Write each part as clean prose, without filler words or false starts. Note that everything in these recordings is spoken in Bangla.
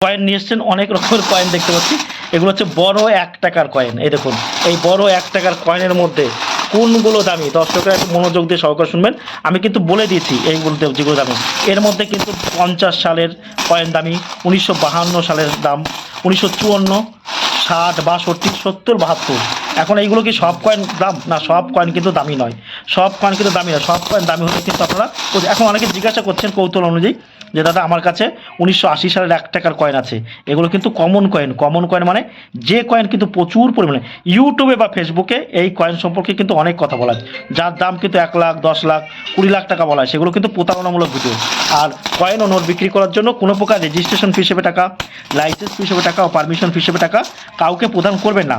কয়েন নিয়ে এসছেন, অনেক রকমের কয়েন দেখতে পাচ্ছি। এগুলো হচ্ছে বড় 1 টাকার কয়েন। এই দেখুন, এই বড় 1 টাকার কয়েনের মধ্যে কোনগুলো দামি, দর্শকরা একটু মনোযোগ দিয়ে সহকারে শুনবেন। আমি কিন্তু বলে দিয়েছি এইগুলো যেগুলো দামি। এর মধ্যে কিন্তু 50 সালের কয়েন দামি, 1952 সালের দাম, 1954, 60, 62, 70, 72। এখন এইগুলো কি সব কয়েন দাম? না, সব কয়েন কিন্তু দামি নয়। সব কয়েন কিন্তু দামি নয়। সব কয়েন দামি হলে কিন্তু আপনারা, এখন অনেকে জিজ্ঞাসা করছেন কৌতূহল অনুযায়ী যে দাদা আমার কাছে 1980 সালের 1 টাকার কয়েন আছে। এগুলো কিন্তু কমন কয়েন। কমন কয়েন মানে যে কয়েন কিন্তু প্রচুর পরিমাণে ইউটিউবে বা ফেসবুকে এই কয়েন সম্পর্কে কিন্তু অনেক কথা বলা হয়, যার দাম কিন্তু 1 লাখ, 10 লাখ, 20 লাখ টাকা বলা হয়। সেগুলো কিন্তু প্রতারণামূলক ভিডিও। আর কয়েন ও নোট বিক্রি করার জন্য কোনো প্রকার রেজিস্ট্রেশন ফি হিসেবে টাকা, লাইসেন্স ফি হিসেবে টাকা ও পারমিশন ফি হিসেবে টাকা কাউকে প্রদান করবেন না।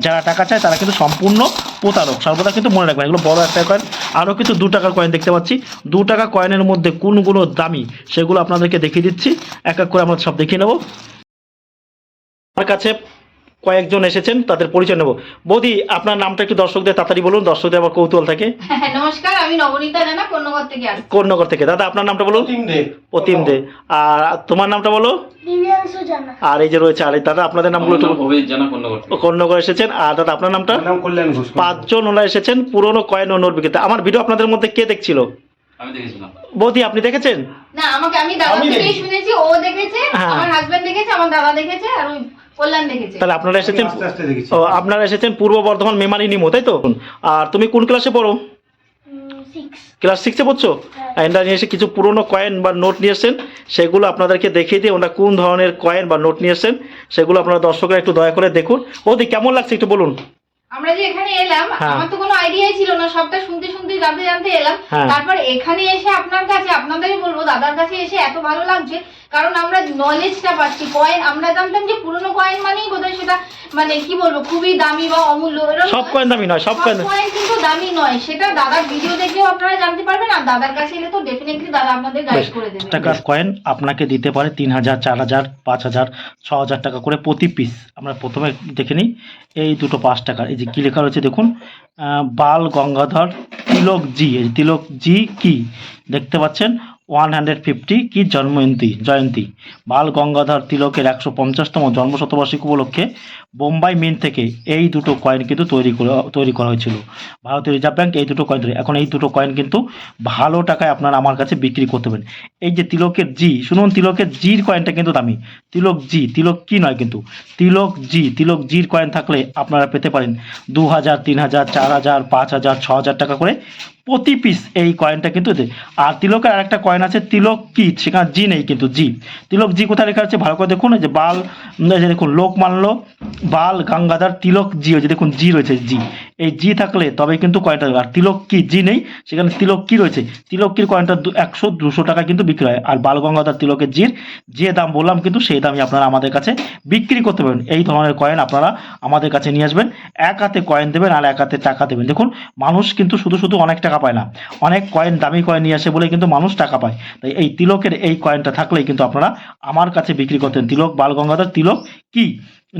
যারা টাকা চায় তারা কিন্তু সম্পূর্ণ প্রতারক, সর্বদা কিন্তু মনে রাখবেন। এগুলো বড় 1 টাকার কয়েন। আরও কিছু 2 টাকার কয়েন দেখতে পাচ্ছি। 2 টাকা কয়েনের মধ্যে কোনগুলো দামি সেগুলো আপনাদেরকে দেখিয়ে দিচ্ছি। এক এক করে আমরা সব দেখিয়ে নেব। আমার কাছে কয়েকজন এসেছেন, তাদের পরিচয় নেব। বৌদি, আপনার নামটা একটু দর্শকদের তাড়াতাড়ি বলুন, দর্শকদের আবার কৌতূহল থাকে। নমস্কার, আমি নবনীতা জানা, কর্ণগর থেকে আসছি। কর্ণগর থেকে। দাদা আপনার নামটা বলুন। প্রতিম দে। আর তোমার নামটা বলো। দিব্যাংশু জানা। আর এই যে রয়েছে আর দাদা, আপনাদের নামগুলো একটু। অভিজিৎ জানা, কর্ণগর এসেছেন। আর দাদা আপনার নামটা? কল্যাণ ঘোষ। 5 জন ওরা এসেছেন, পুরনো কয়েন ও নোট বিক্রেতা। আমার ভিডিও আপনাদের মধ্যে কে দেখছিল? আমি দেখেছিলাম। বৌদি আপনি দেখেছেন? না, আমি দাদা থেকেই শুনেছি, ও দেখেছে, হ্যাঁ। আমার হাজবেন্ড দেখেছে, আমার দাদা দেখেছে, আর ওই কল্যাণ দেখেছে। তাহলে আপনারা এসেছেন। আস্তে আস্তে দেখেছি। ও, আপনারা এসেছেন পূর্ব বর্ধমান মেমারি নিমো, তাই তো? আর তুমি কোন ক্লাসে পড়ো? 6। ক্লাস 6-এ পড়ছো? এন্ডা নিয়ে এসে কিছু পুরনো কয়েন বা নোট নিয়ে এসেছেন, সেগুলো আপনাদেরকে দেখিয়ে দিয়ে ওনারা কোন ধরনের কয়েন বা নোট নিয়ে এসেছেন সেগুলো আপনারা দর্শকরা একটু দয়া করে দেখুন। বৌদি কেমন লাগছে একটু বলুন। আমরা যে এখানে এলাম, হ্যাঁ। আমার তো কোনো আইডিয়াই ছিল না, সবটা শুনতে শুনতে জানতে জানতে এলাম। হ্যাঁ। তারপর এখানে এসে আপনার কাছে, আপনাদেরই বলবো, দাদার কাছে এসে এত ভালো লাগছে, কারণ আমরা নলেজটা পাচ্ছি। কয়েন আমরা জানতাম যে পুরনো কয়েন মানেই বোধহয় সেটা, মানে কি বলবো, খুবই দামি বা অমূল্য। সব কয়েন দামি নয়, সব কয়েন কিন্তু দামি নয়, সেটা দাদার ভিডিও দেখেও আপনারা জানতে পারবেন। আর দাদার কাছে এলে তো ডেফিনেটলি দাদা আপনাদের গাইড করে দেবে। টাকার কয়েন আপনাকে দিতে পারে 3000, 4000, 5000, 6000 টাকা করে প্রতি পিস। আমরা প্রথমে দেখে নিই এই দুটো 5 টাকার। এই যে কি লেখা রয়েছে দেখুন, বাল গঙ্গাধর তিলক জি। এই তিলক জি কি দেখতে পাচ্ছেন, 150 কি জয়ন্তী। বাল গঙ্গাধর তিলকের 150তম জন্মশতবার্ষিকী উপলক্ষে বোম্বাই মিন্ট থেকে এই দুটো কয়েন কিন্তু তৈরি করা হয়েছিল। ভারতীয় রিজার্ভ ব্যাংক এই দুটো কয়েন তৈরি। এখন এই দুটো কয়েন কিন্তু ভালো টাকায় আপনারা আমার কাছে বিক্রি করতে পারেন। এই যে তিলকের জি, শুনুন, তিলকের জির কয়েনটা কিন্তু দামি। তিলক জি, তিলক কি নয় কিন্তু, তিলক জির কয়েন থাকলে আপনারা পেতে পারেন 2000, 3000, 4000, 5000, 6000 টাকা করে প্রতি পিস। এই কয়েনটা কিন্তু দেয়। আর তিলকের আরেকটা কয়েন আছে তিলক কি, সেখানে জি নেই কিন্তু জি। তিলক জি কোথায় লেখা আছে ভালো করে দেখুন। এই যে বাল, এই যে দেখুন লোকমান্য বাল গঙ্গাধর তিলক জি, ওই যে দেখুন জি রয়েছে, জি। এই জি থাকলে তবে কিন্তু কয়েনটা। আর তিলক কি জি নেই, সেখানে তিলক কি রয়েছে। তিলক কির কয়েনটা 100-200 টাকা কিন্তু বিক্রি হয়। আর বাল গঙ্গাধর তিলকের জির যে দাম বললাম কিন্তু সেই দামই আপনারা আমাদের কাছে বিক্রি করতে পারেন। এই ধরনের কয়েন আপনারা আমাদের কাছে নিয়ে আসবেন, এক হাতে কয়েন দেবেন আর এক হাতে টাকা দেবেন। দেখুন, মানুষ কিন্তু শুধু অনেক টাকা পায় না, অনেক কয়েন, দামি কয়েন নিয়ে আসে বলে কিন্তু মানুষ টাকা পায়। তাই এই তিলকের এই কয়েনটা থাকলেই কিন্তু আপনারা আমার কাছে বিক্রি করতেন। তিলক বাল গঙ্গাধর তিলক কি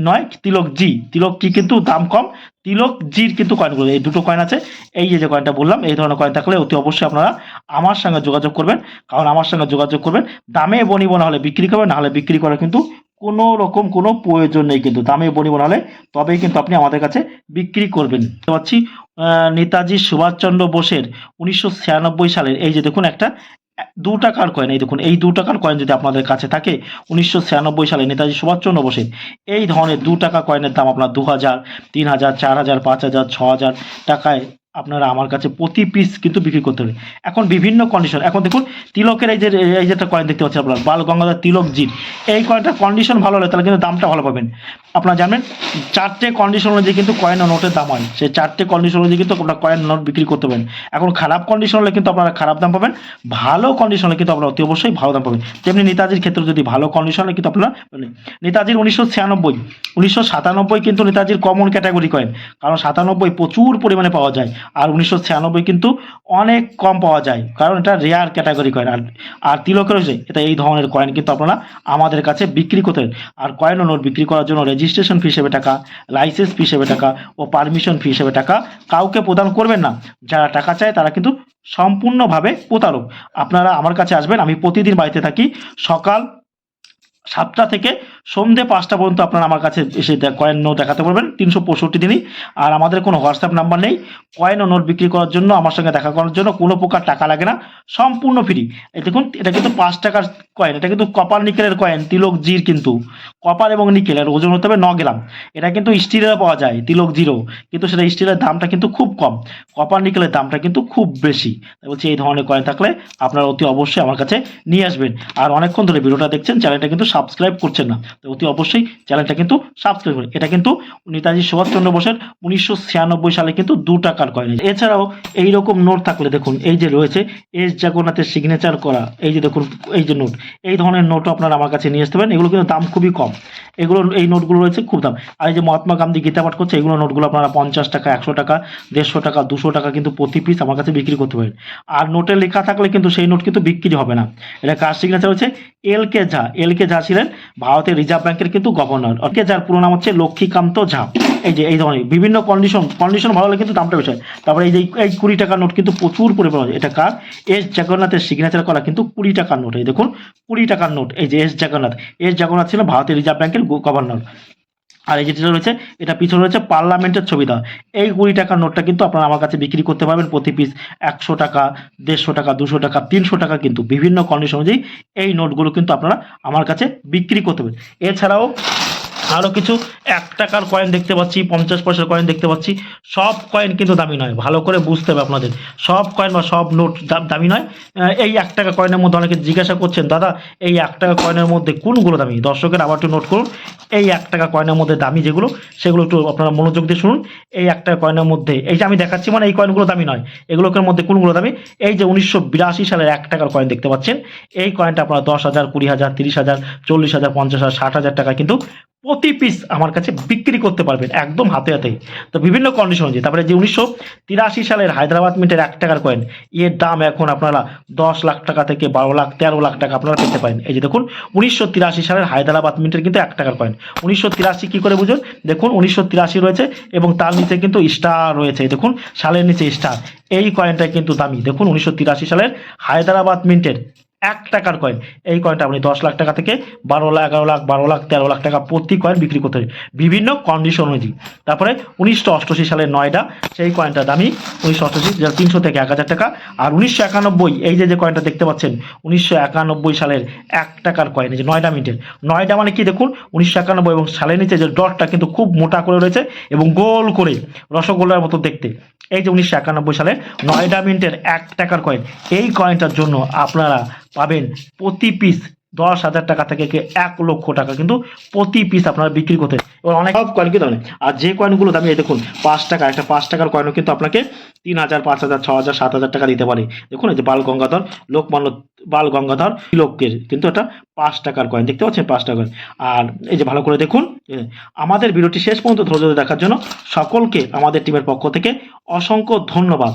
নয়, তিলক জি। তিলক কি কিন্তু দাম কম, তিলক জির কিন্তু কয়েনগুলো এই দুটো কয়েন আছে। এই যে কয়েনটা বললাম, এই ধরনের কয়েন থাকলে অতি অবশ্যই আপনারা আমার সঙ্গে যোগাযোগ করবেন। কারণ আমার সঙ্গে যোগাযোগ করবেন, দামে বনিব না হলে বিক্রি করবেন, না হলে বিক্রি করা কিন্তু কোনো রকম কোনো প্রয়োজন নেই। কিন্তু দামে বনিব না হলে তবেই কিন্তু আপনি আমাদের কাছে বিক্রি করবেন। দেখতে পাচ্ছি নেতাজি সুভাষচন্দ্র বোসের 1996 সালের এই যে দেখুন একটা 2 টাকার কয়েন। এই দেখুন, এই 2 টাকার কয়েন যদি আপনাদের কাছে থাকে 1996 সালে নেতাজি সুভাষচন্দ্র বোসের এই ধরনের 2 টাকা কয়েনের দাম আপনার 2000, 3000, 4000, 5000, 6000 টাকায় আপনারা আমার কাছে প্রতি পিস কিন্তু বিক্রি করতে হবে। এখন বিভিন্ন কন্ডিশন, এখন দেখুন তিলকের এই যে একটা কয়েন দেখতে পাচ্ছেন আপনার বাল গঙ্গাধর তিলক জি, এই কয়েনটার কন্ডিশন ভালো হলে তাহলে কিন্তু দামটা ভালো পাবেন। আপনারা জানবেন 4টে কন্ডিশন অনুযায়ী কিন্তু কয়েন ও নোটের দাম হয়। সেই 4টে কন্ডিশন অনুযায়ী কিন্তু আপনারা কয়েন নোট বিক্রি করতে পারেন। এখন খারাপ কন্ডিশন হলে কিন্তু আপনারা খারাপ দাম পাবেন, ভালো কন্ডিশন হলে কিন্তু আপনারা অতি অবশ্যই ভালো দাম পাবেন। তেমনি নেতাজির ক্ষেত্রে যদি ভালো কন্ডিশন হলে কিন্তু আপনারা, নেতাজির 1996, 1997 কিন্তু নেতাজির কমন ক্যাটাগরি কয়েন, কারণ 97 প্রচুর পরিমাণে পাওয়া যায় আর 1996 কিন্তু অনেক কম পাওয়া যায়, কারণ এটা রেয়ার ক্যাটাগরি কয়েন। আর তিলকের হয়েছে এটা, এই ধরনের কয়েন কিন্তু আপনারা আমাদের কাছে বিক্রি করতে পারেন। আর কয়েন ও নোট বিক্রি করার জন্য রেজিস্ট্রেশন ফি হিসেবে টাকা, লাইসেন্স ফি হিসেবে টাকা ও পারমিশন ফি হিসেবে টাকা কাউকে প্রদান করবেন না। যারা টাকা চায় তারা কিন্তু সম্পূর্ণভাবে প্রতারক। আপনারা আমার কাছে আসবেন, আমি প্রতিদিন বাড়িতে থাকি। সকাল 7টা থেকে সন্ধে 5টা পর্যন্ত আপনারা আমার কাছে এসে কয়েন নোট দেখাতে পারবেন 365 দিনই। আর আমাদের কোনো হোয়াটসঅ্যাপ নাম্বার নেই। কয়েন ও নোট বিক্রি করার জন্য আমার সঙ্গে দেখা করার জন্য কোনো প্রকার টাকা লাগে না, সম্পূর্ণ ফ্রি। এই দেখুন এটা কিন্তু 5 টাকার কয়েন, এটা কিন্তু কপার নিকেলের কয়েন, তিলক জির, কিন্তু কপার এবং নিকেলের ওজন হতে হবে 9 গ্রাম। এটা কিন্তু স্টিলের পাওয়া যায় তিলক জিরো, কিন্তু সেটা স্টিলের দামটা কিন্তু খুব কম, কপার নিকেলের দামটা কিন্তু খুব বেশি। তাই বলছি এই ধরনের কয়েন থাকলে আপনারা অতি অবশ্যই আমার কাছে নিয়ে আসবেন। আর অনেকক্ষণ ধরে ভিডিওটা দেখছেন, চ্যানেলটা কিন্তু সাবস্ক্রাইব করছেন না, তো অতি অবশ্যই চ্যানেলটা কিন্তু সাবস্ক্রাইব করুন। এটা কিন্তু নেতাজি সুভাষচন্দ্র বোসের 1996 সালে কিন্তু 2 টাকার কয়েন। এছাড়াও এই রকম নোট থাকলে দেখুন এই যে রয়েছে এস জগন্নাথের সিগনেচার করা, এই যে দেখুন এই যে নোট, এই ধরনের নোটও আপনারা আমার কাছে নিয়ে আসতে পারেন। এগুলো কিন্তু দাম খুবই কম, এগুলো এই নোটগুলো রয়েছে খুব দাম। আর এই যে মহাত্মা গান্ধী গীতা পাঠ করছে, এগুলো নোটগুলো আপনারা 50 টাকা, 100 টাকা, 150 টাকা, 200 টাকা কিন্তু প্রতি পিস আমার কাছে বিক্রি করতে পারেন। আর নোটে লেখা থাকলে কিন্তু সেই নোট কিন্তু বিক্রি হবে না। এটা কার সিগনেচার হচ্ছে? এল.কে. ঝা। এল.কে. ঝা ছিলেন ভারতের রিজার্ভ ব্যাংকের কিন্তু গভর্নর। এল.কে. ঝার পুরো নাম হচ্ছে লক্ষ্মীকান্ত ঝা। এই যে এই ধরনের বিভিন্ন কন্ডিশন ভালো হলে কিন্তু দামটা বেশি হয়। তারপরে এই যে এই 20 টাকার নোট কিন্তু প্রচুর পরিমাণে, এটা কার? এস জগন্নাথের সিগনেচার করা কিন্তু 20 টাকার নোট। এই দেখুন 20 টাকার নোট, এই যে এস জগন্নাথ ছিলেন ভারতের রিজার্ভ ব্যাংকের গভর্নর। আর এই যেটা রয়েছে এটা পিছনে রয়েছে পার্লামেন্টের ছবি দেওয়া। এই 20 টাকার নোটটা কিন্তু আপনারা আমার কাছে বিক্রি করতে পারবেন প্রতি পিস 100 টাকা, 150 টাকা, 200 টাকা, 300 টাকা, কিন্তু বিভিন্ন কন্ডিশন অনুযায়ী এই নোটগুলো কিন্তু আপনারা আমার কাছে বিক্রি করতে পারবেন। এছাড়াও আরও কিছু 1 টাকার কয়েন দেখতে পাচ্ছি, 50 পয়সার কয়েন দেখতে পাচ্ছি। সব কয়েন কিন্তু দামি নয়, ভালো করে বুঝতে হবে আপনাদের। সব কয়েন বা সব নোট দামি নয়। এই 1 টাকা কয়েনের মধ্যে অনেকে জিজ্ঞাসা করছেন, দাদা এই 1 টাকা কয়েনের মধ্যে কোনগুলো দামি? দর্শকের আবার একটু নোট করুন, এই 1 টাকা কয়েনের মধ্যে দামি যেগুলো সেগুলো একটু আপনারা মনোযোগ দিয়ে শুনুন। এই 1 টাকা কয়েনের মধ্যে এই যে আমি দেখাচ্ছি, মানে এই কয়েনগুলো দামি নয়, এগুলোর মধ্যে কোনগুলো দামি? এই যে 1982 সালের 1 টাকার কয়েন দেখতে পাচ্ছেন, এই কয়েনটা আপনারা 10,000, 20,000, 30,000, 40,000, 50,000, 60,000 টাকা কিন্তু প্রতি পিস আমার কাছে বিক্রি করতে পারবেন একদম হাতে হাতেই। তো বিভিন্ন কন্ডিশন অনুযায়ী। তারপরে যে 1983 সালের হায়দ্রাবাদ মিন্টের 1 টাকার কয়েন, এর দাম এখন আপনারা 10 লাখ টাকা থেকে 12 লাখ, 13 লাখ টাকা আপনারা পেতে পারেন। এই যে দেখুন 1983 সালের হায়দ্রাবাদ মিন্টের কিন্তু 1 টাকার কয়েন। 1983 কি করে বুঝুন? দেখুন 1983 রয়েছে এবং তার নিচে কিন্তু স্টার রয়েছে, এই দেখুন সালের নিচে স্টার। এই কয়েনটা কিন্তু দামি। দেখুন 1983 সালের হায়দ্রাবাদ মিন্টের 1 টাকার কয়েন, এই কয়েনটা আপনি 10 লাখ টাকা থেকে 12 লাখ, 11 লাখ, 12 লাখ, 13 লাখ টাকা প্রতি কয়েন বিক্রি করতে হবে বিভিন্ন কন্ডিশন অনুযায়ী। তারপরে 1988 সালের 9টা, সেই কয়েনটা দামি 1988 যেটা 300 থেকে 1000 টাকা। আর 1991 এই যে কয়েনটা দেখতে পাচ্ছেন 1991 সালের 1 টাকার কয়েন, এই যে 9টা মিনিটের। 9টা মানে কি দেখুন 1991 এবং সালের নিচে যে ডটটা কিন্তু খুব মোটা করে রয়েছে এবং গোল করে রসগোল্লার মতো দেখতে। এই যে 1991 সালে 9টা মিনিটের 1 টাকার কয়েন, এই কয়েনটার জন্য আপনারা পাবেন প্রতি পিস 10,000 টাকা থেকে 1 লক্ষ টাকা কিন্তু প্রতি পিস আপনারা বিক্রি করতে। এবার অনেক সব কয়েন কিন্তু দামি। আর যে কয়েনগুলো দামি, এই দেখুন 5 টাকা, একটা 5 টাকার কয়েনও কিন্তু আপনাকে 3,000, 5,000, 6,000, 7,000 টাকা দিতে পারে। দেখুন এই যে বাল গঙ্গাধর তিলকের কিন্তু এটা 5 টাকার কয়েন, দেখতে পাচ্ছেন 5 টাকার। আর এই যে ভালো করে দেখুন। আমাদের ভিডিওটি শেষ পর্যন্ত ধৈর্য ধরে দেখার জন্য সকলকে আমাদের টিমের পক্ষ থেকে অসংখ্য ধন্যবাদ।